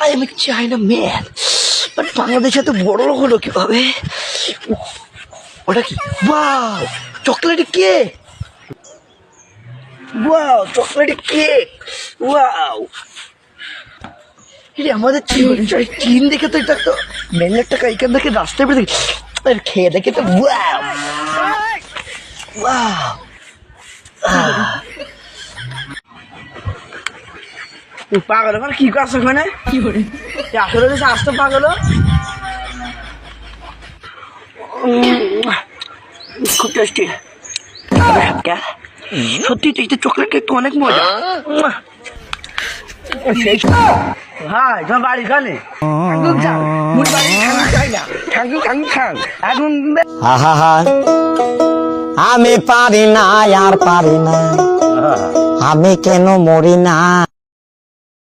I am China man, but বাংলাদেশে তো বড় লোক হলো কিভাবে? ওটা কি? Wow, chocolate cake! Wow, chocolate cake! Wow, এটা আমাদের চীন দেখে তো এটা তো মেলের টাকা এখান থেকে রাস্তায় পেয়ে খেয়ে দেখে তো ওয়াও ওয়াও। পাগল এখন কি করছো ওখানে? কি করে আসলে আসতে পাগল? খুব টেস্টি সত্যি, তো চকলেট কেক তো অনেক মজা। হ্যাঁ, তোমার বাড়ি খানে আমি পারি না আর পারি না, আমি কেন মরি না।